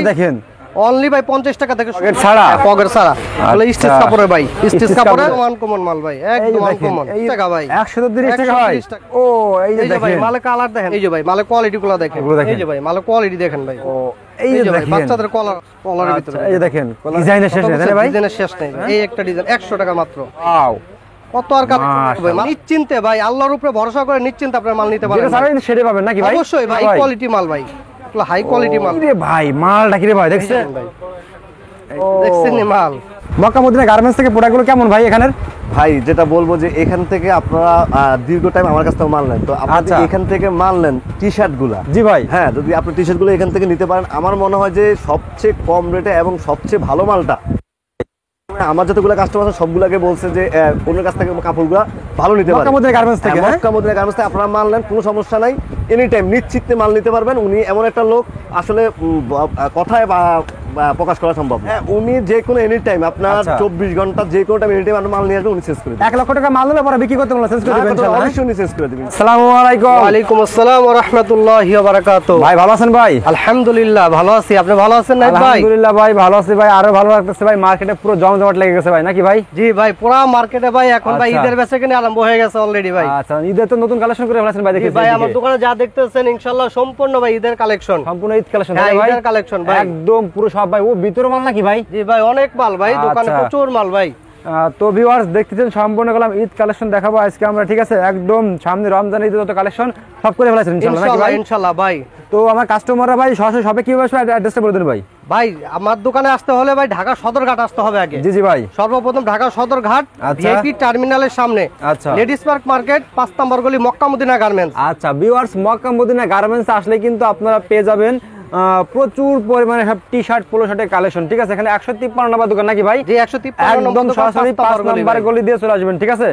দেখেন অনলি ভাই 50 টাকা থেকে পকেট ছাড়া পকেট ছাড়া বলে স্টিচ কাপড়ে ভাই স্টিচ কাপড়ে কমন মাল ভাই একদম কমন টাকা ভাই 130 টাকা ভাই। ও এই যে ভাই দেখেন মালে কালার দেখেন, এই যে ভাই মালে কোয়ালিটি গুলো দেখেন, এই যে ভাই মালে কোয়ালিটি দেখেন ভাই। ও এই যে ভাই দেখেন বাচ্চাদের কলারের ভিতরে এই যে দেখেন ডিজাইনের শেষ নেই ভাই, ডিজাইনের শেষ নেই। এই একটা ডিজাইন 100 টাকা মাত্র। ওয়াও কত আর ভাই নিশ্চিন্তে ভাই আল্লাহর উপরে ভরসা করে নিশ্চিন্তে আপনার মাল নিতে পারেন। যেটা চাইবেন সেটা পাবেন নাকি ভাই? অবশ্যই ভাই কোয়ালিটি মাল ভাই, এগুলো হাই কোয়ালিটি মাল। রে ভাই মালটা কি রে ভাই দেখছেন ভাই দেখছেন নি মাল। মক্কা মদিনা গার্মেন্টস থেকে প্রোডাক্টগুলো কেমন ভাই এখানের? ভাই যেটা বলবো যে এখান থেকে আপনারা দীর্ঘ টাইম আমার কাছ থেকে মাল নেন, তো আপনি আচ্ছা। এখান থেকে মাল নেন টি শার্ট গুলা। জি ভাই হ্যাঁ, যদি আপনি টি শার্ট গুলো এখান থেকে নিতে পারেন, আমার মনে হয় যে সবচেয়ে কম রেটে এবং সবচেয়ে ভালো মালটা। আমার যতগুলো কাস্টমার আছে সবগুলাকে বলছে যে অন্যের কাছ থেকে কাপড়গুলো ভালো নিতে পারেন মক্কা মদিনা গার্মেন্টস থেকে। হ্যাঁ মক্কা মদিনা গার্মেন্টস থেকে আপনারা মাল নেন, কোনো সমস্যা নাই, এনি টাইম নিশ্চিন্তে মাল নিতে পারবেন। উনি এমন একটা লোক আসলে কথায় প্রকাশ করা সম্ভব। হ্যাঁ, উনি যে কোনো এনি টাইম আপনার আচ্ছা। 24 ঘন্টা যে কোনো টাইম এনি টাইম আপনি মাল নিয়ে আসবেন, উনি শেষ করে দেবেন। 1 লক্ষ টাকা মাল নিলে পরে বিক্রি করতে বললেন, শেষ করে দিবেন ইনশাআল্লাহ। অবশ্যই উনি শেষ করে দেবেন। আসসালামু আলাইকুম। ওয়ালাইকুম আসসালাম ওয়া রাহমাতুল্লাহি ওয়া বারাকাতুহু। ভাই ভালো আছেন ভাই? আলহামদুলিল্লাহ ভালো আছি, আপনি ভালো আছেন না ভাই? আলহামদুলিল্লাহ ভাই ভালো আছি ভাই, আরো ভালো লাগতেছে ভাই, মার্কেটে পুরো জমজমাট লেগে গেছে ভাই নাকি ভাই? জি ভাই পুরা মার্কেটে ভাই এখন ভাই আচ্ছা। ঈদের বেচাকেনি আরম্ভ হয়ে গেছে অলরেডি ভাই। আচ্ছা ঈদের তো নতুন কালেকশন করে ফেলেছেন ভাই, জি দেখেন ভাই আমার দোকানে যা দেখতেছেন ইনশাআল্লাহ সম্পূর্ণ ভাই ঈদের কালেকশন, সম্পূর্ণ ঈদ কালেকশন হ্যাঁ ভাই, ঈদের কালেকশন ভাই একদম পুরো সব ভাই। ও ভিতরে মাল নাকি ভাই? জি ভাই অনেক মাল ভাই, দোকানে আচ্ছা। প্রচুর মাল ভাই। তো ভিউয়ার্স দেখতেছেন সম্পূর্ণ গেলাম ঈদ কালেকশন দেখাবো আজকে আমরা, ঠিক আছে? একদম সামনে রমজান ঈদের যত কালেকশন সব করে ফেলেছেন ইনশাআল্লাহ নাকি ইনশাআল্লাহ ভাই? ইনশাআল্লাহ ভাই। তো আমার কাস্টমাররা ভাই সরাসরি সবে কিভাবে আসবে অ্যাড্রেসটা বলে দেন ভাই। ভাই আমার দোকানে আসতে হলে ভাই ঢাকা সদরঘাট আসতে হবে আগে। জি জি ভাই। সর্বপ্রথম ঢাকা সদরঘাট আচ্ছা। ভিআইপি টার্মিনালের সামনে আচ্ছা লেডিস পার্ক মার্কেট 5 নম্বর গলি মক্কা মদিনা গার্মেন্টস। আচ্ছা ভিউয়ার্স মক্কা মদিনা গার্মেন্টস আসলে কিন্তু আপনারা পেয়ে যাবেন প্রচুর পরিমাণে সব টি শার্ট পোলো শার্টের কালেকশন, ঠিক আছে? এখানে 153 নম্বর দোকান নাকি ভাই? জি 153 একদম সরাসরি 5 নম্বর গলি দিয়ে চলে আসবেন, ঠিক আছে?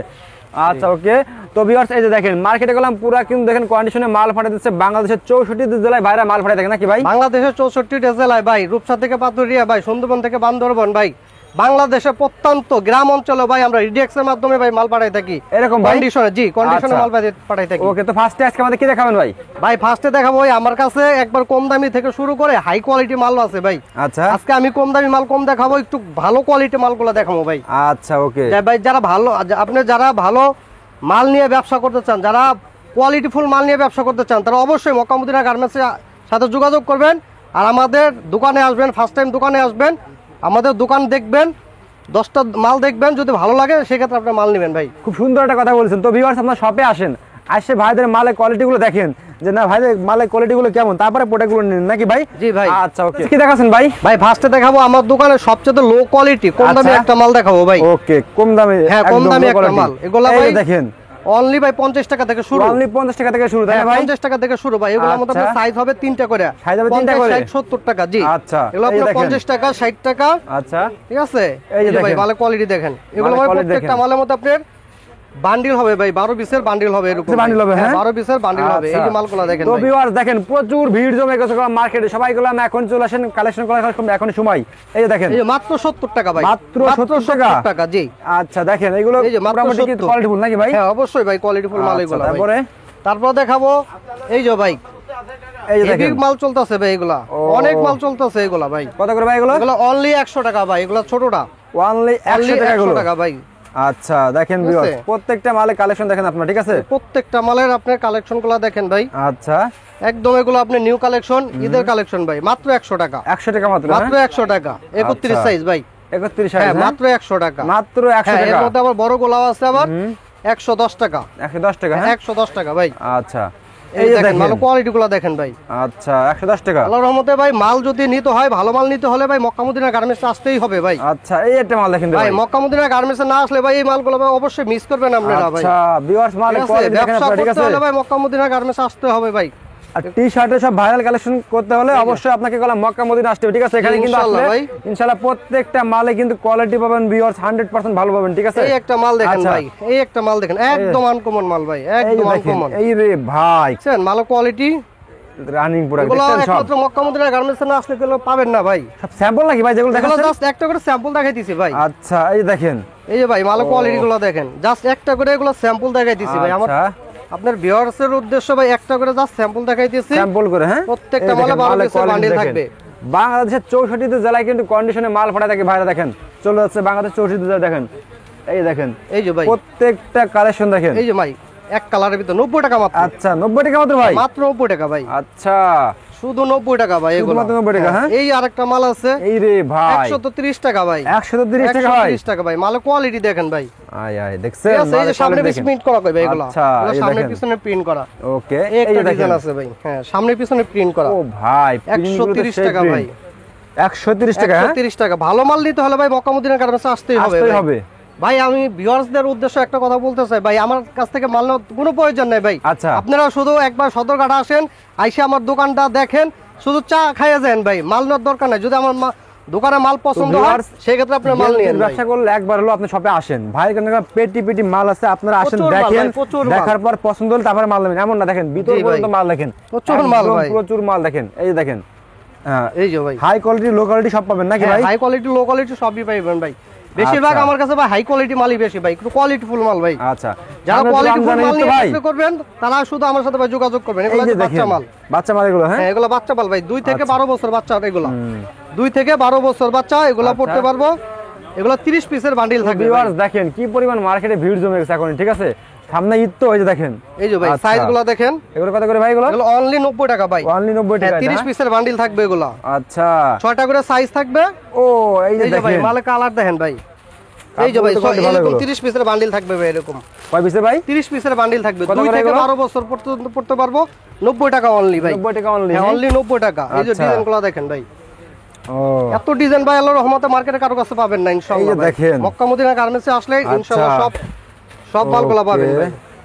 আচ্ছা ওকে। তো ভিউয়ার্স এই যে দেখেন মার্কেটে গেলাম পুরা কিন্তু দেখেন কন্ডিশনে মাল ফাটাই দিচ্ছে, বাংলাদেশের 64 জেলায় ভাইরা মাল ফাটাই থাকে নাকি ভাই? বাংলাদেশের 64টা জেলায় ভাই, রূপসা থেকে পাতুরিয়া ভাই, সুন্দরবন থেকে বান্দরবন ভাই, বাংলাদেশের প্রত্যন্ত গ্রাম অঞ্চলে ভাই আমরা রিডেক্সের মাধ্যমে ভাই মাল পাঠাই থাকি এরকম ভাই? কন্ডিশনে, জি কন্ডিশনে আচ্ছা। মাল পাঠাই থাকি। ওকে, তো ফার্স্টে আজকে আমাদের কি দেখাবেন ভাই? ভাই ফার্স্টে দেখাবো ভাই আমার কাছে একবার কম দামি থেকে শুরু করে হাই কোয়ালিটি মাল আছে ভাই। আচ্ছা আজকে আমি কম দামি মাল কম দেখাবো, একটু ভালো কোয়ালিটি মালগুলো দেখাবো ভাই। আচ্ছা ওকে। ভাই যারা ভালো, আপনি যারা ভালো মাল নিয়ে ব্যবসা করতে চান, যারা কোয়ালিটিফুল মাল নিয়ে ব্যবসা করতে চান, তারা অবশ্যই মক্কা মদিনা গার্মেন্টসের সাথে যোগাযোগ করবেন আর আমাদের দোকানে আসবেন। ফার্স্ট টাইম দোকানে আসবেন, আমাদের দোকান দেখবেন, 10টা মাল দেখবেন, যদি ভালো লাগে সেক্ষেত্রে আপনি মাল নেবেন ভাই। খুব সুন্দর একটা কথা বলছেন। তো ভিউয়ার্স আপনারা শপে আসেন, আসে ভাইদের মালের কোয়ালিটিগুলো দেখেন যে না ভাইদের মালের কোয়ালিটিগুলো কেমন, তারপরে প্রোডাক্টগুলো নিন নাকি ভাই? জি ভাই। আচ্ছা ওকে, কি দেখাচ্ছেন ভাই? ভাই ফার্স্টে দেখাবো আমার দোকানের সবচেয়ে লো কোয়ালিটি কম দামি আচ্ছা। একটা মাল দেখাবো ভাই। ওকে, কম দামে, হ্যাঁ কম একদম দামি low একটা quality। মাল, এগুলা এই ভাই যে দেখেন অনলি ভাই 50 টাকা থেকে শুরু। অনলি 50 টাকা থেকে শুরু, তাই না হ্যাঁ, ভাই? 50 টাকা থেকে শুরু ভাই। এগুলোর মধ্যে আচ্ছা। সাইজ হবে 3টা করে, সাইজ হবে 3টা 50, করে? 60, 70 টাকা। জি আচ্ছা, এগুলো এই যে আপনার দেখেন। 50 টাকা 60 টাকা, আচ্ছা ঠিক আছে? এই যে এই যে ভাই দেখেন। মালের কোয়ালিটি দেখেন, এগুলো মালের ভাই quality প্রত্যেকটা দেখেন। মালের মধ্যে আপনার বান্ডিল হবে ভাই, 12 পিসের বান্ডিল হবে এরকম। বান্ডিল হবে, হ্যাঁ 12 পিসের বান্ডিল হবে। এই যে মালগুলো দেখেন তো ভাই। ভিউয়ার্স দেখেন প্রচুর ভিড় জমে গেছে মার্কেটে, সবাই গুলো এখন চলে আসেন কালেকশন করার এখন সময়। এই যে দেখেন এই যে মাত্র 70 টাকা ভাই, মাত্র 70 টাকা। টাকা। জি আচ্ছা দেখেন এগুলো এই যে মাত্র মোটামুটি কি 70 কোয়ালিটিফুল নাকি ভাই? হ্যাঁ অবশ্যই ভাই কোয়ালিটিফুল মাল এগুলো ভাই। তারপরে তারপর দেখাবো এই যে ভাই এই যে হেভি দেখেন মাল চলতেছে ভাই, এগুলা অনেক মাল চলতেছে এগুলা ভাই। কত করে ভাই এগুলো? এগুলো অনলি 100 টাকা ভাই, এগুলো ছোটটা অনলি 100 টাকা 100 এগুলো। টাকা ভাই। আচ্ছা দেখেন ঠিক ভিউয়ার্স আছে? প্রত্যেকটা মালের কালেকশন দেখেন আপনারা, ঠিক আছে? প্রত্যেকটা মালের আপনার কালেকশন গুলা দেখেন ভাই, আচ্ছা একদম এগুলো আপনি নিউ কালেকশন, ঈদের কালেকশন ভাই। মাত্র 100 টাকা, 100 টাকা মাত্র, মাত্র 100 টাকা। 31 আচ্ছা। সাইজ ভাই, 31 হ্যাঁ সাইজ, মাত্র 100 টাকা। মাত্র 100 হ্যাঁ এর টাকা। মধ্যে আবার বড় গোলাও আছে আবার 110 টাকা, 110 টাকা, হ্যাঁ 110 টাকা ভাই। আচ্ছা এই দেখেন মাল কোয়ালিটি গুলো দেখেন ভাই। আচ্ছা 110 টাকা। আল্লাহর রহমতে ভাই মাল যদি নিতে হয়, ভালো মাল নিতে হলে ভাই মক্কা মদিনা গার্মেন্টস আসতেই হবে ভাই। আচ্ছা এই একটা মাল দেখেন ভাই ভাই। মক্কা মদিনা গার্মেন্টস না আসলে ভাই এই মালগুলো ভাই অবশ্যই মিস করবেন আপনারা ভাই। আচ্ছা ভিউয়ার্স মালের ঠিক আছে? কোয়ালিটি দেখেন ব্যবসা আপনারা, ঠিক করতে আছে? হলে ভাই মক্কা মদিনা গার্মেন্টস আসতে হবে ভাই। আর টি শার্টে সব ভাইরাল কালেকশন করতে হলে অবশ্যই আপনাকে গেলাম মক্কা মদিনা আসতে হবে, ঠিক আছে? এখানে কিন্তু ইনশাআল্লাহ আসলে ভাই। ইনশাআল্লাহ প্রত্যেকটা মালে কিন্তু কোয়ালিটি পাবেন ভিউয়ার্স 100% ভালো পাবেন, ঠিক আছে? এই একটা মাল দেখেন আচ্ছা। ভাই, এই একটা মাল দেখেন, একদম আনকমন মাল ভাই, এই যে একদম দেখেন, আনকমন। এই রে ভাই দেখছেন মাল কোয়ালিটি, রানিং প্রোডাক্ট এগুলো দেখছেন সব একমাত্র মক্কা মদিনা গার্মেন্টস না আসলে এগুলো পাবেন না ভাই। সব স্যাম্পল নাকি ভাই যেগুলো এগুলো দেখাচ্ছেন? জাস্ট একটা করে স্যাম্পল দেখাইতেছি ভাই। আচ্ছা এই দেখেন এই যে ভাই মাল কোয়ালিটি গুলো দেখেন, জাস্ট একটা করে এগুলো স্যাম্পল দেখাইতেছি ভাই। আমার আচ্ছা আপনার ভিউয়ার্স এর উদ্দেশ্য ভাই একটা করে জাস্ট স্যাম্পল দেখাইতেছি। স্যাম্পল করে, হ্যাঁ প্রত্যেকটা এই মালে দেখেন, 12 মালের পিসের quality বান্ডিল দেখেন। থাকবে। বাংলাদেশের 64টি জেলায় কিন্তু কন্ডিশনে মাল পাঠায় থাকে ভাইরা। দেখেন চলে যাচ্ছে বাংলাদেশ 64টি জেলা। দেখেন এই দেখেন, এই যে ভাই প্রত্যেকটা কালেকশন দেখেন। এই যে ভাই এক কালারের ভিতর 90 টাকা মাত্র। আচ্ছা 90 টাকা মাত্র ভাই, মাত্র 90 টাকা ভাই। আচ্ছা শুধু 90 টাকা ভাই, এগুলো শুধুমাত্র 90 টাকা। হ্যাঁ এই আরেকটা মাল আছে, এই রে ভাই 130 টাকা ভাই। 130 টাকা ভাই, 130 টাকা ভাই। মালের কোয়ালিটি দেখেন ভাই। আয় আয় দেখছেন, ঠিক আছে, এই যে সামনে পিছনে প্রিন্ট করা ভাই এগুলো। আচ্ছা এই সামনে দেখেন, পিছনে প্রিন্ট করা। ওকে এই এই একটা দেখেন ডিজাইন আছে ভাই। হ্যাঁ সামনে পিছনে প্রিন্ট করা। ও ভাই 130 টাকা ভাই। 130 টাকা। হ্যাঁ 130 টাকা। ভালো মাল নিতে হলে ভাই মক্কা মদিনা গার্মেন্টসে আসতেই হবে আসতেই ভাই। হবে ভাই আমি ভিউয়ার্সদের উদ্দেশ্যে একটা কথা বলতে চাই ভাই, আমার কাছ থেকে মাল নেওয়ার কোনো প্রয়োজন নেই ভাই। আচ্ছা আপনারা শুধু একবার সদরঘাটে আসেন, আইসা আমার দোকানটা দেখেন, শুধু চা খাইয়ে যান ভাই, মাল নেওয়ার দরকার নাই। যদি আমার দোকানে মাল পছন্দ হয় সেই ক্ষেত্রে আপনি মাল নিয়ে ব্যবসা করলে একবার হলো আপনি শপে আসেন, ভাই কেন পেটি পেটি মাল আছে, আপনারা আসেন প্রচুর মাল দেখেন, ভাই, প্রচুর মাল। দেখার পর পছন্দ হলে তারপরে মাল নেবেন, এমন না দেখেন ভিতর জি ভাই। পর্যন্ত মাল দেখেন, প্রচুর মাল একদম ভাই। প্রচুর মাল দেখেন। এই যে দেখেন, হ্যাঁ এই যে ভাই হাই কোয়ালিটি লো কোয়ালিটি সব পাবেন নাকি ভাই? হাই কোয়ালিটি লো কোয়ালিটি সবই পাইবেন ভাই। বেশিরভাগ আচ্ছা। আমার কাছে ভাই হাই কোয়ালিটি মালই বেশি ভাই, একটু কোয়ালিটি ফুল মাল ভাই। আচ্ছা যারা সামনে তো কোয়ালিটি ফুল রমজানের মাল ঈদ তো নিয়ে ভাই, বিক্রি করবেন তারা শুধু আমার সাথে ভাই যোগাযোগ করবেন। এই এগুলো যে হচ্ছে বাচ্চা দেখেন মাল। বাচ্চা মাল এগুলো। হ্যাঁ হ্যাঁ এগুলো বাচ্চা মাল ভাই, 2 থেকে আচ্ছা। 12 বছর বাচ্চা এগুলো। 2 থেকে 12 বছর বাচ্চা এগুলো আচ্ছা। পড়তে পারবো। এগুলো 30 পিসের বান্ডিল থাকবে ভাই। ভিউয়ার্স দেখেন কি পরিমাণ মার্কেটে ভিড় জমে গেছে এখন, ঠিক আছে সামনে ঈদ তো, এই যে দেখেন। এই যে ভাই আচ্ছা। সাইজগুলো দেখেন। এগুলো কত করে ভাই? এগুলো এগুলো অনলি 90 টাকা ভাই। অনলি 90 টাকা। 30 পিসের বান্ডিল থাকবে এগুলো। আচ্ছা 6টা করে সাইজ থাকবে। ও এই যে এই যে ভাই দেখেন মালে কালার দেখেন ভাই। এই যে ভাই কাপড় তো ভালো এরকম এগুলো। 30 পিসের বান্ডিল থাকবে ভাই, এরকম কয় পিসে ভাই? 30 পিসের বান্ডিল থাকবে। কত 2 করে থেকে এগুলো? 12 বছর পর্যন্ত পড়তে পারবো। 90 টাকা অনলি ভাই। 90 টাকা অনলি। হ্যাঁ অনলি 90 টাকা। এই যে আচ্ছা। ডিজাইনগুলো দেখেন ভাই, ও এত ডিজাইন ভাই আল্লাহর রহমতে মার্কেটে কারো কাছে পাবেন না ইনশাআল্লাহ। এই যে দেখেন। মক্কা মদিনা গার্মেন্টসে আসলে ইনশাআল্লাহ আচ্ছা। সব মালগুলো পাবেন ওকে। ভাই।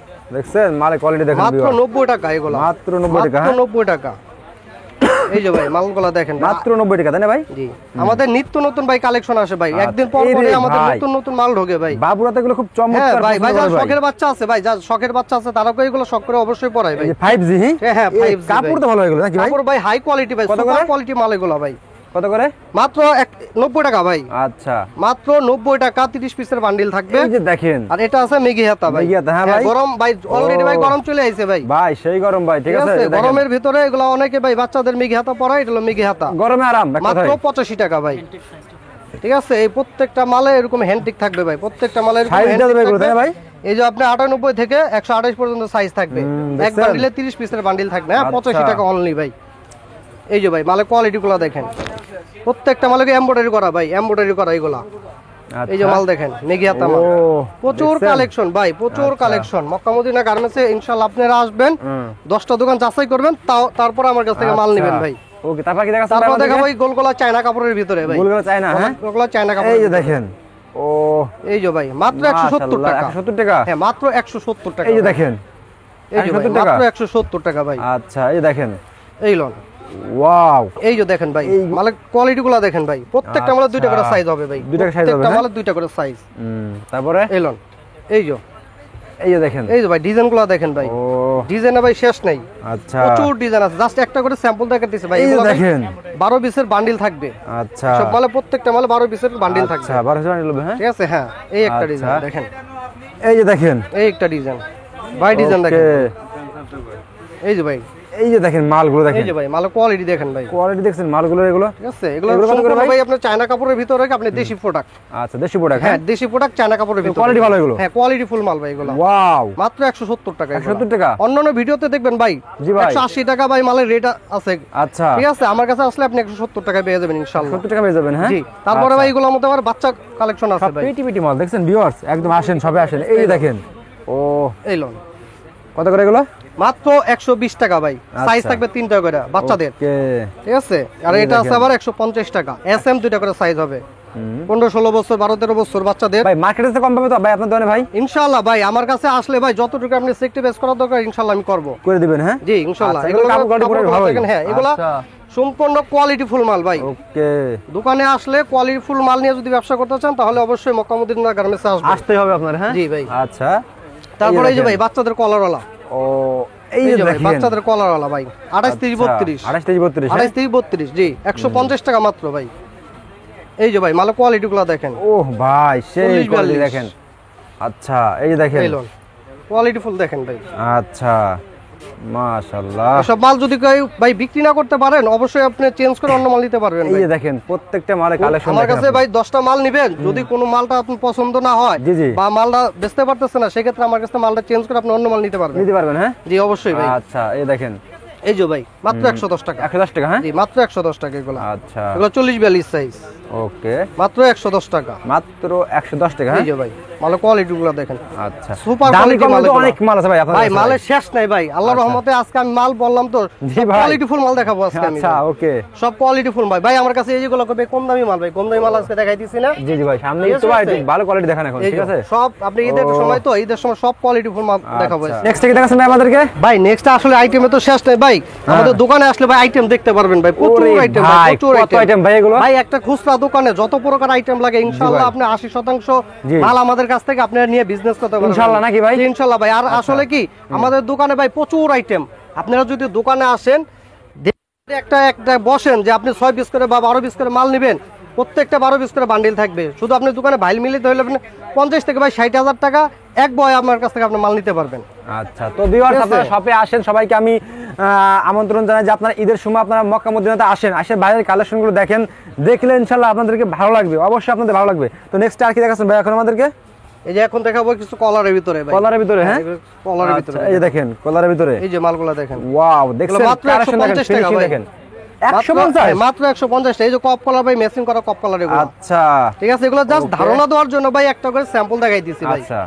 দেখছেন মালের কোয়ালিটি দেখেন মাত্র ভিউয়ার। 90 টাকা এগুলো। মাত্র 90 টাকা। মাত্র 90 টাকা। এই যে ভাই মালগুলো দেখেন ভাই। মাত্র 90 টাকা তাই না ভাই? জি আমাদের নিত্য নতুন ভাই কালেকশন আসে ভাই, আচ্ছা। একদিন পর এই পরে রে আমাদের ভাই। নতুন নতুন মাল ঢোকে ভাই। বাবুরাতে এগুলো খুব হ্যাঁ চমৎকার ভাই ভাই পছন্দ যার করে ভাই। শখের বাচ্চা আছে ভাই, যার শখের বাচ্চা আছে তারা এগুলো শখ করে অবশ্যই পড়ায় ভাই। এই যে 5G। হ্যাঁ, 5G এই কাপড় তো ভালো এগুলো নাকি ভাই? কাপড় ভাই হাই কোয়ালিটি ভাই, কত সুপার করে? কোয়ালিটি মাল এগুলো ভাই। কত করে? মাত্র 90 টাকা ভাই। আচ্ছা মাত্র 90 টাকা 30 পিসের বান্ডিল থাকবে। এই যে দেখেন আর এটা আছে মেঘি হাতা ভাই। মেঘি হাতা, হ্যাঁ ভাই। গরম ভাই অলরেডি ও। ভাই গরম চলে আইছে ভাই। ভাই সেই গরম ভাই, ঠিক আছে দেখেন। গরমের ভিতরে এগুলো অনেকে ভাই বাচ্চাদের মেঘি হাতা পরায়, এটা হলো মেঘি হাতা। গরমে আরাম এক মাত্র কথায়। 85 টাকা ভাই। ঠিক আছে, এই প্রত্যেকটা মালে এরকম হ্যান্ডটিক থাকবে ভাই, প্রত্যেকটা মালে এরকম সাইজ হ্যান্ডটিক দেবে এগুলো তাই না ভাই? এই যে আপনি 98 থেকে 128 পর্যন্ত সাইজ থাকবে। এক দেখছেন? বান্ডিলে 30 পিসের বান্ডিল থাকবে। হ্যাঁ আচ্ছা। 85 টাকা অনলি ভাই। এই যে ভাই মালের কোয়ালিটি গুলো দেখেন, প্রত্যেকটা মালে এমব্রয়ডারি করা ভাই, এমব্রয়ডারি করা এগুলা। এই যে মাল দেখেন মেঘি হাতা মাল। ও, প্রচুর দেখছেন? কালেকশন ভাই, প্রচুর আচ্ছা। কালেকশন। মক্কা মদিনা গার্মেন্টসে ইনশাআল্লাহ আপনারা আসবেন, 10টা দোকান যাচাই করবেন, তারপর আমার কাছ থেকে মাল আচ্ছা। নেবেন ভাই। ওকে তারপর কি দেখাচ্ছেন? তারপর দেখাবো এই গোলগোলা চায়না কাপড়ের ভিতরে ভাই। গোলগুলো চাই না, হ্যাঁ গোলগোলা চায়না কাপড়। এই যে দেখেন। ও এই যে ভাই মাত্র 170 মাশাআল্লাহ, টাকা। 170 টাকা। হ্যাঁ মাত্র 170 টাকা। এই যে দেখেন। এই যে ভাই 170 টাকা। মাত্র 170 টাকা ভাই। আচ্ছা এই দেখেন। এই লন। ওয়াও এই যে দেখেন ভাই মালের কোয়ালিটি গুলো দেখেন ভাই, প্রত্যেকটা মালের 2টা করে সাইজ হবে ভাই। 2টা size হবে, প্রত্যেকটা হ্যাঁ? মালের 2টা করে সাইজ। তারপরে এই লন। এই যে এই যে দেখেন। এই যে ভাই ডিজাইন গুলো দেখেন ভাই, ও ডিজাইনে ভাই শেষ নেই। আচ্ছা প্রচুর ডিজাইন আছে, জাস্ট একটা করে স্যাম্পল দেখাতেছি ভাই। এই যে এগুলো ভাই দেখেন। 12 পিসের বান্ডিল থাকবে। আচ্ছা সব মালে প্রত্যেকটা মালে 12 পিসের বান্ডিল থাকবে। আচ্ছা 1200 নিল, হ্যাঁ ঠিক আছে, হ্যাঁ এই একটা আচ্ছা। ডিজাইন দেখেন, এই যে দেখেন। এই একটা ডিজাইন ভাই, ডিজাইন ওকে। দেখেন। এই যে ভাই, এই যে দেখেন মালগুলো এই দেখেন। যে ভাই মালের কোয়ালিটি দেখেন ভাই। কোয়ালিটি দেখছেন মালগুলো এগুলো? ঠিক আছে, এগুলো এগুলো কত করে সম্পূর্ণ ভাই? ভাই আপনার চায়না কাপড়ের ভিতরে রেখে আপনি দেশি প্রোডাক্ট। আচ্ছা দেশি প্রোডাক্ট, হ্যাঁ হ্যাঁ দেশি প্রোডাক্ট চায়না কাপড়ের ভিতরে। কোয়ালিটি ভালো এগুলো? হ্যাঁ কোয়ালিটি ফুল মাল ভাই এগুলো। ওয়াও মাত্র 170 টাকা। 170 টাকা। অন্যান্য ভিডিওতে দেখবেন ভাই জি ভাই। 180 টাকা ভাই মালের রেট আছে। আচ্ছা ঠিক আছে, আমার কাছে আসলে আপনি 170 টাকায় পেয়ে যাবেন ইনশাআল্লাহ। 70 টাকা পেয়ে যাবেন, হ্যাঁ জি, তারপরে ভাই এগুলোর মধ্যে আবার বাচ্চা কালেকশন আছে সব ভাই। পেটি পেটি মাল দেখছেন ভিউয়ার্স, একদম আসেন সবে আসেন। এই যে দেখেন। ও এই লোন কত করে এগুলো? মাত্র 120 টাকা ভাই। সাইজ থাকবে 3টা করে বাচ্চাদের। ওকে ঠিক আছে, আর এই এটা আছে দেখেন। আবার 150 টাকা। এসএম 2টা করে সাইজ হবে। 15-16 বছর 12-13 বছর বাচ্চাদের। ভাই মার্কেটে তো কম পাবে তো ভাই আপনার দোকানে ভাই? ইনশাআল্লাহ ভাই আমার কাছে আসলে ভাই যতটুকু আপনি সেক্টর বেস করার দরকার ইনশাআল্লাহ আমি করব। করে দিবেন, হ্যাঁ জি ইনশাআল্লাহ। আচ্ছা, এগুলো কাপড় কোয়ালিটি পুরো ভালো দেখেন, হ্যাঁ এগুলা আচ্ছা সম্পূর্ণ কোয়ালিটি ফুল মাল ভাই। ওকে দোকানে আসলে কোয়ালিটি ফুল মাল নিয়ে যদি ব্যবসা করতে চান তাহলে অবশ্যই মক্কা মদিনা গার্মেন্টসে আসবেন। আসতেই হবে আপনার, হ্যাঁ জি ভাই। আচ্ছা তারপরে এই যে দেখেন। ভাই বাচ্চাদের কলারওয়ালা। ও এই এই যে যে ভাই দেখেন বাচ্চাদের কলারওয়ালা ভাই 28-32 28-32 28-32 জি 150 টাকা মাত্র ভাই। এই যে ভাই মালের কোয়ালিটি গুলো দেখেন। ওহ ভাই সেই 40-42 কোয়ালিটি দেখেন। আচ্ছা এই যে দেখেন। এই লোন কোয়ালিটি ফুল দেখেন ভাই। আচ্ছা মাশাআল্লাহ। সব মাল যদি কেউ ভাই বিক্রি না করতে পারেন অবশ্যই আপনি চেঞ্জ করে অন্য মাল নিতে পারবেন এই ভাই। যে দেখেন প্রত্যেকটা মালের কালেকশন আমার কাছে ভাই 10টা মাল নেবেন, যদি কোনো মালটা আপনার পছন্দ না হয় জি, জি। বা মালটা বেচতে পারতেছে না, সেক্ষেত্রে আমার কাছে মালটা চেঞ্জ করে আপনি অন্য মাল নিতে পারবেন। নিতে পারবেন হ্যাঁ? জি অবশ্যই ভাই। আচ্ছা এই দেখেন এই যে ভাই মাত্র 110 টাকা। 110 টাকা হ্যাঁ? জি মাত্র 110 টাকা এগুলো। আচ্ছা এগুলো 40-42 সাইজ, ওকে, মাত্র 110 টাকা। মাত্র 110 টাকা হ্যাঁ? এই যে ভাই মালের কোয়ালিটি গুলো দেখেন, আচ্ছা সুপার দামি কোয়ালিটি কম মাল। তো অনেক মাল আছে ভাই আপনার ভাই কাছে মালের শেষ নাই ভাই, আল্লাহর রহমতে আজকে আমি মাল বললাম তো জি ভাই। কোয়ালিটি ফুল মাল দেখাবো আজকে আমি। আচ্ছা ওকে, সব কোয়ালিটি ফুল ভাই। ভাই আমার কাছে এই যেগুলো কবে কম দামি মাল ভাই, কম দামি মাল আজকে দেখাই দিছি না। জি জি ভাই, সামনে ঠিক একটু ভাই আছে? ভালো কোয়ালিটি দেখান এখন, এই ঠিক যে আছে? সব আপনি ঈদের সময় তো, ঈদের সময় সব কোয়ালিটি ফুল মাল দেখাবো। নেক্সট কি দেখাচ্ছেন ভাই আমাদেরকে? ভাই নেক্সট আসলে আইটেমে তো শেষ নাই ভাই, আমাদের দোকানে আসলে ভাই আইটেম দেখতে পারবেন ভাই, প্রচুর ওরে আইটেম ভাই, ভাই, প্রচুর কত আইটেম ভাই এগুলো? ভাই একটা খুচরা দোকানে যত প্রকার আইটেম লাগে ইনশাআল্লাহ আপনি 80% জি। মাল আমাদের কাছ থেকে আপনারা নিয়ে বিজনেস করতে পারবেন ইনশাআল্লাহ নাকি ভাই? জি, ইনশাআল্লাহ ভাই। আর আসলে কি আমাদের দোকানে ভাই প্রচুর আইটেম, আপনারা যদি দোকানে আসেন দেখে একটা একটা বসেন যে আপনি 6 পিস করে বা 12 পিস করে মাল নেবেন, প্রত্যেকটা 12 পিস করে বান্ডিল থাকবে। শুধু আপনি দোকানে ভাইল মিলিতে হলে আপনি 50 থেকে ভাই 60,000 টাকা এক বয় আমার কাছ থেকে আপনি মাল নিতে পারবেন। আচ্ছা তো ভিউয়ার্স ঠিক আছে? আপনারা শপে আসেন, সবাইকে আমি আমন্ত্রণ জানাই যে আপনারা ঈদের সময় আপনারা মক্কা মদিনাতে আসেন, আসে বাইরের কালেকশনগুলো দেখেন, দেখলে ইনশাআল্লাহ আপনাদেরকে ভালো লাগবে, অবশ্যই আপনাদের ভালো লাগবে। তো নেক্সট আর কি দেখাচ্ছেন ভাই এখন আমাদেরকে? এই যে এখন দেখাবো কিছু কলারের ভিতরে ভাই, কলারের ভিতরে হ্যাঁ? কলারের ভিতরে আচ্ছা, এই যে দেখেন কলারের ভিতরে, এই যে মালগুলো দেখেন ওয়াও দেখছেন মাত্র কালেকশন দেখেন, 150 টাকা ফিনিশিং ভাই। দেখেন মাত্র 150। মাত্র 150 টাকা। এই যে কপ কলার ভাই, মেসিং করা কপ কলার এগুলো। আচ্ছা ঠিক আছে, এগুলো জাস্ট Okay. ধারণা দেওয়ার জন্য ভাই একটা করে স্যাম্পল দেখাই দিছি ভাই। আচ্ছা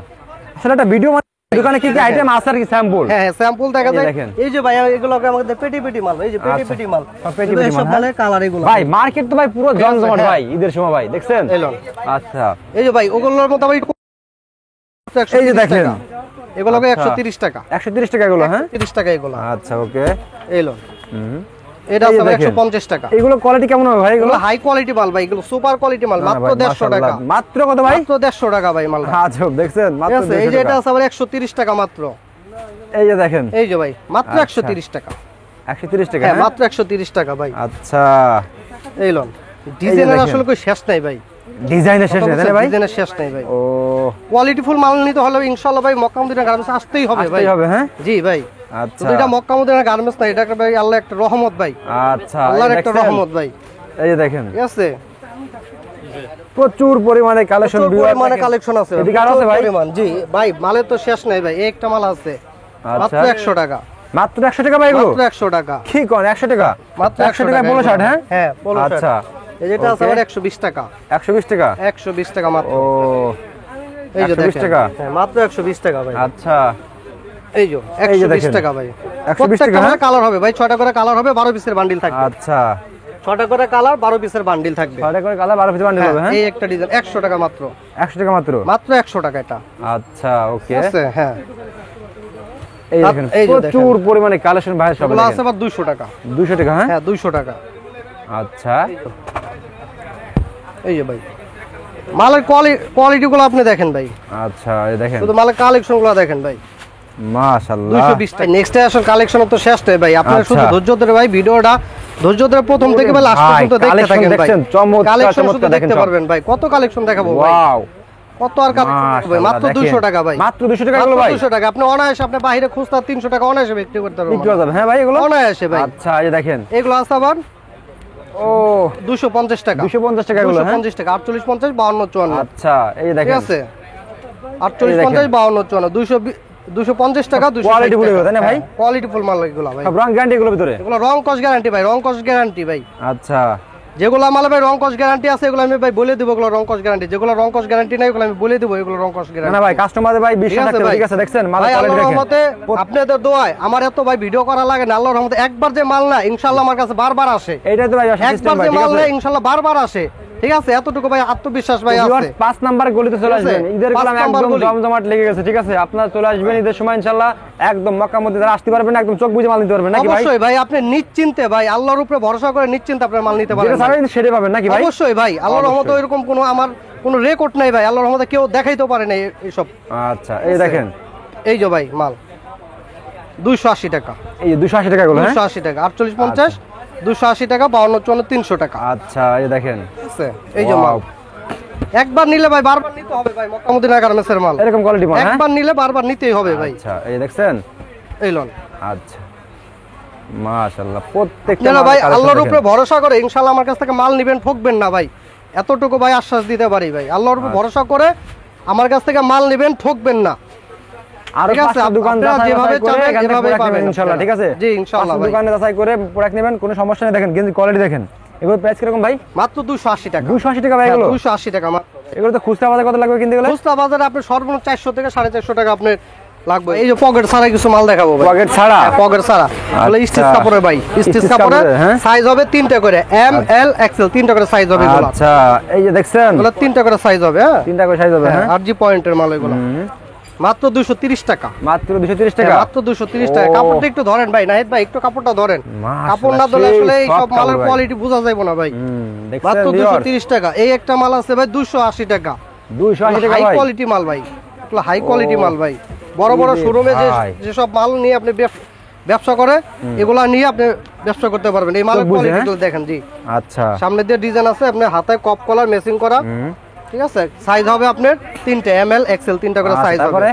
আসলে একটা ভিডিও দোকানে কি কি আইটেম আছে আর কি স্যাম্পল? হ্যাঁ হ্যাঁ স্যাম্পল দেখা এই যে যায়। দেখেন। এই যে ভাই এগুলোকে আমাদের পেটি পেটি মাল, এই যে পেটি আচ্ছা, পেটি মাল, সব পেটি এগুলো পেটি সব মাল, মালের কালার এগুলো ভাই মার্কেট তো ভাই পুরো জমজমাট হ্যাঁ। ভাই ঈদের সময় ভাই, দেখছেন? এলন। আচ্ছা এই যে ভাই ওগুলোর মতো আবার এই যে দেখেন এগুলোকে আচ্ছা। 130 টাকা, 130 টাকা এগুলো হ্যাঁ? 30 টাকা এগুলো। আচ্ছা ওকে, এলন এটা এই যে আছে দেখেন। 150 টাকা। এগুলো কোয়ালিটি কেমন হবে ভাই এগুলো? এগুলো হাই কোয়ালিটি মাল ভাই, এগুলো সুপার কোয়ালিটি মাল, না, না মাত্র ভাই, 150 টাকা। মাশাআল্লাহ। মাত্র কত ভাই? মাত্র 150 টাকা ভাই মাল। আচ্ছা দেখছেন ঠিক মাত্র আছে, এই 150 যে এটা টাকা। আছে আবার 130 টাকা মাত্র। এই যে দেখেন এই যে ভাই মাত্র আচ্ছা। 130 টাকা। 130 টাকা হ্যাঁ হ্যাঁ? মাত্র 130 টাকা ভাই। আচ্ছা এই লন ডিজাইনের দেখেন। আসলে কোনো শেষ নাই ভাই, ডিজাইনের শেষ নেই তাই না ভাই? ডিজাইনের শেষ নাই ভাই। ও কোয়ালিটি ফুল মাল নিতে হলে ইনশাআল্লাহ ভাই মক্কা মদিনা গার্মেন্টস আসতেই হবে ভাই। আসতেই হবে হ্যাঁ? জি ভাই, আচ্ছা তো এটা মক্কা মদিনা গার্মেন্টস না, এটা একটা ভাই আল্লাহ একটা রহমত ভাই, আচ্ছা আল্লাহর এই একটা দেখছেন? রহমত ভাই। এই যে দেখেন ঠিক আছে, প্রচুর পরিমাণে কালেকশন প্রচুর পরিমাণে কালেকশন আছে এদিকে আরো আছে প্রচুর ভাই? পরিমাণ। জি ভাই মালের তো শেষ নাই ভাই, এই একটা মাল আছে মাত্র আচ্ছা 100 টাকা। মাত্র 100 টাকা ভাই এগুলো? মাত্র 100 টাকা, কি কোন 100 টাকা? মাত্র 100 টাকা পোলো শার্ট হ্যাঁ? হ্যাঁ পোলো শার্ট। আচ্ছা এই যেটা আছে Okay. আবার 120 টাকা, 120 টাকা 120 টাকা মাত্র। ও এই যে 120 দেখেন টাকা? হ্যাঁ মাত্র 120 টাকা ভাই। আচ্ছা এই যে এই যে 120 দেখেন। টাকা ভাই। 120 টাকা, প্রত্যেকটা হ্যাঁ? কালার হবে ভাই, 6টা করে কালার হবে, 12 পিসের বান্ডিল থাকবে। আচ্ছা 6টা করে কালার, 12 পিসের বান্ডিল থাকবে। 6 টাকা করে কালার 12 পিস বান্ডেল হবে হ্যাঁ? এই একটা ডিজাইন 100 টাকা মাত্র, 100 টাকা মাত্র? মাত্র 100 টাকা এটা। আচ্ছা ওকে, ঠিক আছে হ্যাঁ। এই দেখেন এই যে প্রচুর পরিমাণে কালেকশন ভাই সব এগুলো আছে আবার 200 টাকা। 200 টাকা হ্যাঁ? হ্যাঁ 200 টাকা। আচ্ছা এই যে ভাই মালের কোয়ালিটি গুলো আপনি দেখেন ভাই, আচ্ছা এই দেখেন শুধু মালের কালেকশন গুলো দেখেন ভাই। মাশাআল্লাহ 220 টাকা। নেক্সট আসল কালেকশন তো শেষ নাই ভাই, আপনারা আচ্ছা। শুধু ধৈর্য ধরে ভাই ভিডিওটা ধৈর্য ধরে প্রথম থেকে ভাই লাস্ট ভাই, পর্যন্ত দেখতে collection থাকেন ভাই। দেখছেন? চমৎকার, কালেকশন শুধু চমৎকার দেখেন দেখতে সব। পারবেন ভাই, কত কালেকশন দেখাবো ভাই, ওয়াও কত আর কালেকশন ভাই। মাত্র 200 টাকা ভাই, মাত্র 200 টাকা এগুলো মাত্র ভাই? 200 টাকা। আপনি অনায়াসে আপনি বাইরে খুচরা 300 টাকা অনায়াসে বিক্রি করতে বিক্রি পারবেন করা যাবে হ্যাঁ ভাই এগুলো? অনায়াসে ভাই। আচ্ছা এই যে দেখেন এগুলো আছে আবার ও 250 টাকা, 250 টাকা এগুলো হ্যাঁ? 250 টাকা, 48 50 52 54। আচ্ছা এই যে ঠিক দেখেন আছে 48 এই দেখেন। 50 52 54 250 টাকা 200 Quality full এগুলো, তাই না ভাই? কোয়ালিটি ফুল মাল এগুলো ভাই। সব রং গ্যারান্টি এগুলোর ভিতরে? এগুলো রং কস গ্যারান্টি ভাই, রং কস গ্যারান্টি ভাই। আচ্ছা যেগুলো মাল ভাই রং কস গ্যারান্টি আছে এগুলো আমি ভাই বলে দেবো, এগুলো রং কস গ্যারান্টি। যেগুলো রং কস গ্যারান্টি নাই এগুলো আমি বলে দেবো এগুলো রং কস না গ্যারান্টি। না ভাই কাস্টমারদের ভাই বিশ্বাস রাখতে হবে, ঠিক আছে? দেখছেন মাল ভাই কোয়ালিটি আল্লাহর দেখেন রহমতে আপনাদের দোয়ায় আমার এত ভাই ভিডিও করা লাগে না, আল্লাহর রহমতে একবার যে মাল না ইনশাআল্লাহ আমার কাছে বারবার আসে, এইটাই তো ভাই সিস্টেম একবার ভাই, যে ঠিক মাল আছে? না ইনশাআল্লাহ বারবার আসে। ঠিক আছে, এতটুকু ভাই আত্মবিশ্বাস ভাই আছে। 5 নাম্বার গলিতে চলে ঠিক আছে? আসবেন, ঈদের 5 কালাম নাম্বার একদম গলি। জমজমাট লেগে গেছে, ঠিক আছে? আপনারা চলে আসবেন ঈদের সময় ইনশাআল্লাহ, একদম মক্কা মদিনায় আসতে পারবেন, একদম চোখ বুজে মাল নিতে পারবেন নাকি ভাই? অবশ্যই ভাই, আপনি নিশ্চিন্তে ভাই আল্লাহর উপরে ভরসা করে নিশ্চিন্তে আপনার মাল নিতে যেটা পারবেন ছাড়াই সেটা পাবেন নাকি ভাই? অবশ্যই ভাই। আল্লাহর রহমতে এরকম কোনো আমার কোনো রেকর্ড নাই ভাই, আল্লাহর রহমতে কেউ দেখাইতে পারে না এইসব। আচ্ছা এই দেখেন এই যে ভাই মাল 280 টাকা, এই যে 280 টাকা গুলো হ্যাঁ? 280 টাকা, 48 50 280 টাকা, 52 54 300 টাকা। আচ্ছা এই দেখেন ঠিক আছে, এই যে মাল Wow. একবার নিলে ভাই বারবার নিতে হবে ভাই, মক্কা মদিনা গার্মেন্টসের মাল এরকম কোয়ালিটি মাল হ্যাঁ? একবার নিলে বারবার নিতেই হবে ভাই। আচ্ছা এই দেখছেন এই লন আচ্ছা মাশাআল্লাহ প্রত্যেকটা আপনারা ভাই মালের collection আল্লাহর দেখেন। উপরে ভরসা করে ইনশাআল্লাহ আমার কাছ থেকে মাল নেবেন, ঠকবেন না ভাই, এতটুকু ভাই আশ্বাস দিতে পারি ভাই। আল্লাহর উপর ভরসা করে আমার কাছ থেকে মাল নেবেন, ঠকবেন না। আরো ঠিক আছে, 5টা দোকান আপনারা যাচাই যেভাবে করে চাবেন এখান থেকে এভাবেই product পাবেন নেবেন ইনশাআল্লাহ, ঠিক আছে? জি ইনশাআল্লাহ 5টা ভাই। দোকানে যাচাই করে প্রোডাক্ট নেবেন, কোনো সমস্যা নেই। দেখেন গেঞ্জি কোয়ালিটি দেখেন, এগুলো প্রাইস কিরকম ভাই? মাত্র 280 টাকা। 280 টাকা ভাই এগুলো? 280 টাকা মাত্র। এগুলো তো খুচরা বাজারে কত লাগবে কিনতে গেলে? খুচরা বাজারে আপনি সর্বনিম্ন 400 থেকে 450 টাকা আপনি লাগবে। এই যে পকেট ছাড়া কিছু মাল দেখাবো ভাই। পকেট ছাড়া? পকেট ছাড়া বলে আচ্ছা। স্টিচ কাপড়ে ভাই, স্টিচ স্টিচ কাপড়ে কাপড়ে, হ্যাঁ। সাইজ হবে 3টা করে, এম এল এক্সেল 3টা করে সাইজ হবে এগুলো। আচ্ছা এই যে দেখছেন এগুলো 3টা করে সাইজ হবে, হ্যাঁ 3টা করে সাইজ হবে, হ্যাঁ আর জি পয়েন্টের মাল এগুলো। মাত্র 230 টাকা। মাত্র 230 টাকা। মাত্র 230 টাকা। ও। কাপড়টা একটু ধরেন ভাই, নাহিদ ভাই একটু কাপড়টা ধরেন। মাশাআল্লাহ, কাপড় না ধরলে সেই আসলে এই সব soft মালের কাপড় ভাই। কোয়ালিটি বোঝা যাবে না ভাই। দেখছেন মাত্র viewers? 230 টাকা। এই একটা মাল আছে ভাই 280 টাকা। 280 টাকা হাই ভাই। কোয়ালিটি মাল ভাই, এগুলো হাই কোয়ালিটি ও। মাল ভাই। বড় বড় ইরে শোরুমে ভাই। যে সব মাল নিয়ে আপনি ব্যবসা করে, এগুলা নিয়ে আপনি ব্যবসা করতে পারবেন। এই মালের তো বুঝে, কোয়ালিটি দেখেন জি। আচ্ছা সামনে দিয়ে ডিজাইন আছে, আপনি হাতে কপ কলার মেসিং করা, ঠিক আছে। সাইজ হবে আপনার 3টে, এম এল এক্সেল 3টা করে সাইজ হবে তারপরে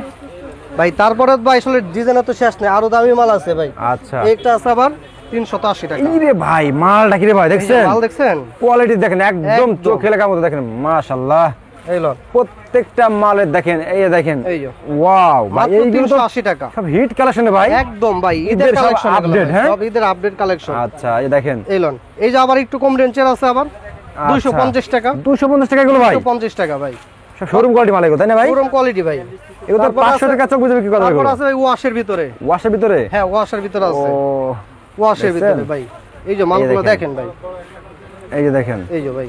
ভাই। তারপরে ভাই আসলে ডিজাইনের তো শেষ নেই, আরো দামি মাল আছে ভাই। আচ্ছা একটা আছে আবার 380 টাকা। এই রে ভাই মালটা কি রে ভাই, এই যে দেখছেন মাল দেখছেন, কোয়ালিটি দেখেন একদম একদম। চোখে লাগার মতো, দেখেন মাশাআল্লাহ এই লন প্রত্যেকটা মালের দেখেন, এই যে দেখেন এই যে ওয়াও ভাই, মাত্র এইগুলো তো 380 টাকা। সব হিট কালেকশন ভাই। একদম ভাই ঈদের ঈদের সব কালেকশন update, হ্যাঁ? সব ঈদের আপডেট কালেকশন। আচ্ছা এই দেখেন এই লন, এই যে আবার একটু কম রেঞ্জের আছে আবার 250 টাকা। 250 টাকা এগুলো ভাই, 250 টাকা ভাই, সব শোরুম কোয়ালিটি মাল এগুলো, তাই না ভাই? পুরো কোয়ালিটি ভাই। এগুলো তো তারপর 500 আছে- টাকা চোখ বুঝে বিক্রি করবে তারপর এগুলো। আছে ভাই ওয়াশের ভিতরে, ওয়াশের ভিতরে? হ্যাঁ ওয়াশের ভিতরে ও আছে, ওয়াশের দেখছেন? ভিতরে ভাই। এই যে মালগুলো দেখেন। দেখেন ভাই, এই যে দেখেন এই যে ভাই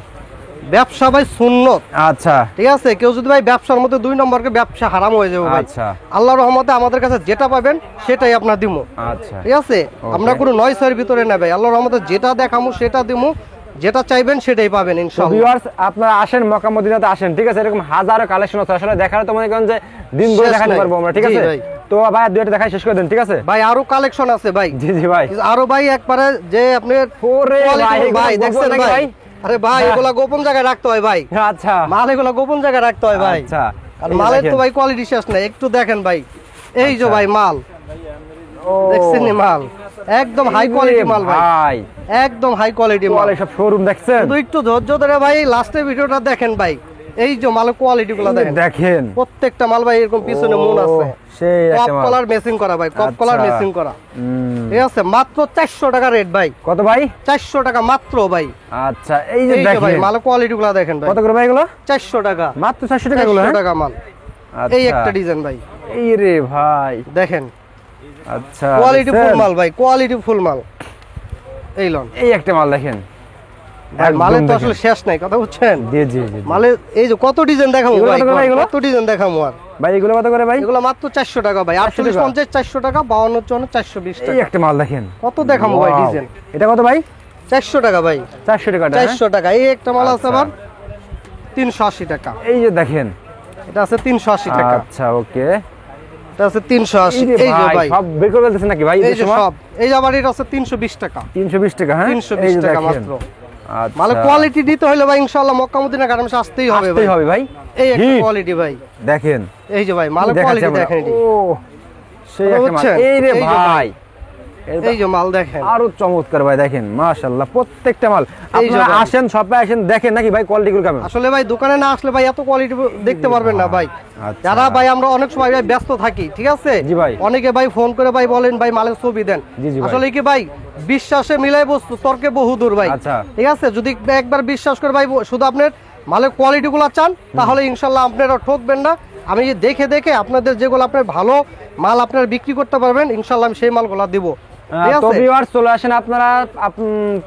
ব্যবসা ভাই সুন্নত, আচ্ছা ঠিক আছে। কেউ যদি ভাই ব্যবসার মধ্যে 2 নম্বরকে ব্যবসা হারাম হয়ে যাবে ভাই। আচ্ছা আল্লাহর রহমতে আমাদের কাছে যেটা পাবেন সেটাই আপনার দিমু, আচ্ছা ঠিক আছে। আমরা কোনো নয় ছয়ের ভিতরে না ভাই, আল্লাহর রহমতে যেটা দেখামু সেটা দিমু, যেটা চাইবেন সেটাই পাবেন ইনশাআল্লাহ। ভিউয়ার্স আপনারা আসেন মক্কা মদিনাতে আসেন, ঠিক আছে? এরকম হাজারো কালেকশন আছে, আসলে দেখার তো মনে করেন যে দিন ধরে শেষ দেখাতে নাই। পারবো আমরা, ঠিক জি আছে? ভাই। তো ভাই দুইটা দেখাই শেষ করে দেন, ঠিক আছে? ভাই আরো কালেকশন আছে ভাই, জি জি ভাই। আরো ভাই একবারে যে আপনি ওরে ভাই, এগুলো ভাই গোপন দেখছেন নাকি ভাই? ভাই? আরে ভাই এগুলা গোপন জায়গায় রাখতে হয় ভাই, আচ্ছা মাল এগুলা গোপন জায়গায় রাখতে হয় ভাই। আচ্ছা আর এই যে মালের তো দেখেন। ভাই কোয়ালিটি শেষ নাই, একটু দেখেন ভাই। এই যে আচ্ছা। ভাই মাল ও দেখছেন নি মাল, একদম হাই কোয়ালিটি মাল ভাই, ভাই একদম হাই কোয়ালিটি মাল। কোয়ালিটি সব শোরুম দেখছেন? শুধু একটু ধৈর্য ধরে ভাই লাস্টের ভিডিওটা দেখেন ভাই। এই যে মালের কোয়ালিটি গুলো দেখেন, দেখেন প্রত্যেকটা মাল ভাই এরকম পিছনে মন আছে, সেই কপ একটা মাল। কলার মেসিং করা ভাই, কপ কলার আচ্ছা। মেসিং করা, হুম। ঠিক আছে। মাত্র 400 টাকা রেট ভাই, কত ভাই? 400 টাকা মাত্র ভাই। আচ্ছা এই যে এই যে ভাই দেখেন মালের কোয়ালিটি গুলো দেখেন ভাই, কত করে ভাই এগুলো? 400 টাকা, মাত্র 400 টাকা এগুলো, 400 হ্যাঁ? টাকা মাল। আচ্ছা। এই একটা ডিজাইন ভাই, এই রে ভাই দেখেন আচ্ছা কোয়ালিটি ফুল দেখছেন? মাল ভাই, কোয়ালিটি ফুল মাল। এই লন এই একটা মাল দেখেন, ভাই, একদম মালের তো দেখেন। আসলে শেষ নাই, কথা বুঝছেন? জি জি জি জি। মালের এই যে কত ডিজাইন দেখাবো এগুলো ভাই, কত করে ভাই এগুলো? কত ডিজাইন দেখাবো আর। ভাই এগুলো কত করে ভাই? এগুলো মাত্র 400 টাকা ভাই, 400 48 টাকা? 50 400 টাকা, 52 54 420 এই টাকা। একটা মাল দেখেন, কত দেখাবো ভাই Wow! ডিজাইন, এটা কত ভাই? 400 টাকা ভাই, 400 টাকা, 400 টাকা। এই একটা মাল আছে আচ্ছা। আবার 380 টাকা, এই যে দেখেন, এটা আছে 380 টাকা, আচ্ছা ওকে। এটা আছে 380। এই যে ভাই সব বের করে ফেলতেছেন নাকি ভাই? এই যে সব, এই যে আবার এটা আছে 320 টাকা, 320 টাকা, হ্যাঁ? 320 এই যে টাকা দেখেন। মাত্র। আচ্ছা মালের কোয়ালিটি দিতে হলে ভাই ইনশাআল্লাহ মক্কা মদিনা গার্মেন্টস আসতেই হবে ভাই। আসতেই হবে ভাই। এই একটা Heat। কোয়ালিটি ভাই, দেখেন এই যে ভাই মালের দেখাচ্ছি কোয়ালিটি আমরা। দেখেন এটি। ও সেই কথা একটা মাল। বুঝছেন? এই রে এই যে ভাই। ভাই, এই তো এই যে মাল দেখেন, আরো চমৎকার ভাই, দেখেন মাশাআল্লাহ প্রত্যেকটা মাল। এই যে আপনারা ভাই। আসেন শপে আসেন দেখেন নাকি ভাই কোয়ালিটি গুলো কেমন? আসলে ভাই দোকানে না আসলে ভাই এত কোয়ালিটি দেখতে পারবেন না ভাই। আচ্ছা। যারা ভাই আমরা অনেক সময় ভাই ব্যস্ত থাকি, ঠিক আছে? জি ভাই। অনেকে ভাই ফোন করে ভাই বলেন ভাই মালের ছবি দেন। জি জি ভাই। আসলে কি ভাই বিশ্বাসে মিলাই বস্তু তর্কে বহুদূর ভাই। আচ্ছা। ঠিক আছে, যদি একবার বিশ্বাস করে ভাই শুধু আপনার মালের কোয়ালিটি গুলো চান তাহলে ইনশাল্লাহ আপনারা ঠকবেন না। আমি দেখে দেখে আপনাদের যেগুলো আপনার ভালো মাল আপনারা বিক্রি করতে পারবেন ইনশাল্লাহ আমি সেই মালগুলো দিব। ঠিক তো আছে? ভিউয়ার্স চলে আসেন আপনারা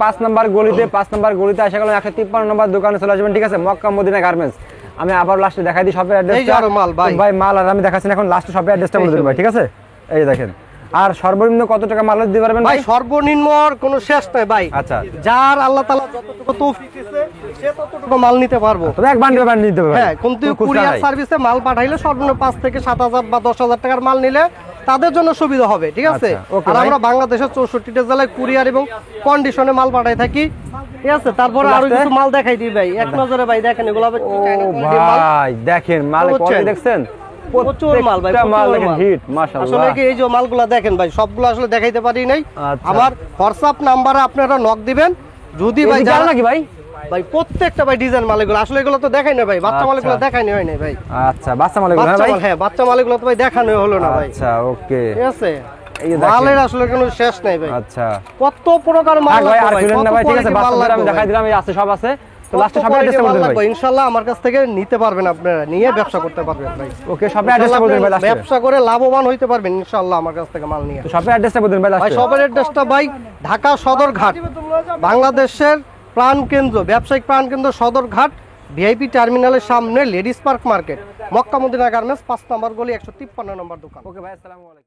5 নাম্বার গলিতে, 5 নাম্বার গলিতে আসা গেলে 153 নম্বর দোকানে চলে আসবেন, ঠিক আছে? মক্কা মদিনা গার্মেন্টস। আমি আবার লাস্টে দেখাই দিই শপের অ্যাড্রেসটা। এই যে আরো মাল ভাই। ভাই মাল আর আমি দেখাচ্ছি না, এখন লাস্টে শপের অ্যাড্রেসটা বলে এই যে দিন ভাই, ঠিক আছে? এই যে দেখেন। আর সর্বনিম্ন কত টাকা মাল দিতে পারবেন ভাই ভাই? সর্বনিম্ন আর কোনো শেষ নাই ভাই। আচ্ছা। যার আল্লাহ তাআলা যতটুকু তৌফিক দিয়েছে সে ততটুকু মাল নিতে পারবো। তবে এক বান্ডিল বান্ডিল দিতে হবে ভাই। হ্যাঁ, কিন্তু কোনো খুচরা কুরিয়ার নাই। সার্ভিসে মাল পাঠাইলে সর্বনিম্ন 5 থেকে 7,000 বা 10,000 টাকার মাল নিলে তাদের জন্য সুবিধা হবে, ঠিক আছে? আচ্ছা, okay আর ভাই। আমরা বাংলাদেশের 64টা জেলায় কুরিয়ার এবং কন্ডিশনে মাল পাঠাই থাকি, ঠিক আছে? তারপরে আরো Last এ? কিছু মাল দেখাই দিই ভাই, এক নজরে ভাই দেখেন এগুলো হবে ও চায়না quality মাল। ভাই দেখেন মালের বুঝছেন? কোয়ালিটি দেখছেন? প্রচুর মাল ভাই, প্রত্যেকটা মাল প্রচুর দেখেন মাল। হিট মাশাআল্লাহ। আসলে কি এই যে মালগুলা দেখেন ভাই, সবগুলো আসলে দেখাইতে পারি নাই। আচ্ছা। আমার হোয়াটসঅ্যাপ নাম্বারে আপনারা নক দিবেন। যদি ভাই এই জানো নাকি ভাই? ভাই প্রত্যেকটা ভাই ডিজাইন মাল এগুলো, আসলে এগুলো তো দেখাই না ভাই, বাচ্চা আচ্ছা। মালগুলো দেখাই হয় নাই ভাই। আচ্ছা বাচ্চা মাল এগুলো, হ্যাঁ বাচ্চা ভাই? মাল, হ্যাঁ বাচ্চা মালগুলো তো ভাই দেখানো হলো না ভাই। আচ্ছা ওকে। ঠিক আছে, এই যে দেখেন। মালের আসলে কোনো শেষ নাই ভাই। আচ্ছা কত প্রকার মাল থাক ভাই, আর লাগবে ভাই, খুলেন না কত ভাই, ঠিক আছে, quality বাচ্চা মাল মাল আমি লাগবে দেখাই ভাই। দিলাম, এই আছে সব আছে। তো কত লাস্টে সব quality অ্যাড্রেসটা মাল বলবেন লাগবে, ভাই। ইনশাআল্লাহ আমার কাছ থেকে নিতে পারবেন, আপনারা নিয়ে ব্যবসা করতে পারবেন ভাই। ওকে, শপের অ্যাড্রেসটা বলবেন ভাই লাস্টে। ব্যবসা করে লাভবান হইতে পারবেন ইনশাআল্লাহ আমার কাছ থেকে মাল নিয়ে। তো শপের অ্যাড্রেসটা বলবেন ভাই ভাই লাস্টে। শপের অ্যাড্রেসটা ভাই ঢাকা সদরঘাট, বাংলাদেশের প্রাণকেন্দ্র, ব্যবসায়িক প্রাণকেন্দ্র সদরঘাট, ভিআইপি টার্মিনালের সামনে ladies park market, Mecca Medina garments 5 নম্বর গলি 153 নম্বর দোকান। ওকে ভাই, আসসালামু আলাইকুম।